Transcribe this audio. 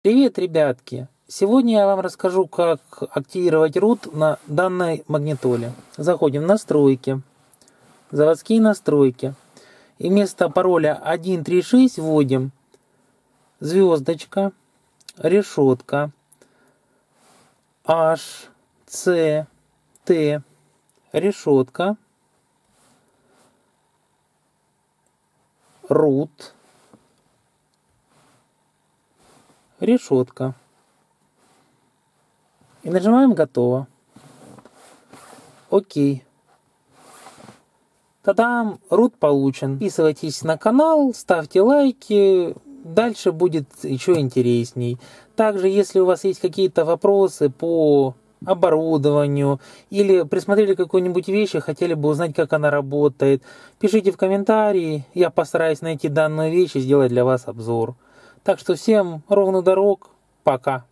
Привет, ребятки! Сегодня я вам расскажу, как активировать root на данной магнитоле. Заходим в настройки, заводские настройки. И вместо пароля 136 вводим звездочка, решетка, H, C, T, решетка, root, решетка. И нажимаем «Готово». Окей. Та-дам! Root получен. Подписывайтесь на канал, ставьте лайки. Дальше будет еще интересней. Также, если у вас есть какие-то вопросы по оборудованию или присмотрели какую-нибудь вещь и хотели бы узнать, как она работает, пишите в комментарии. Я постараюсь найти данную вещь и сделать для вас обзор. Так что всем ровных дорог. Пока.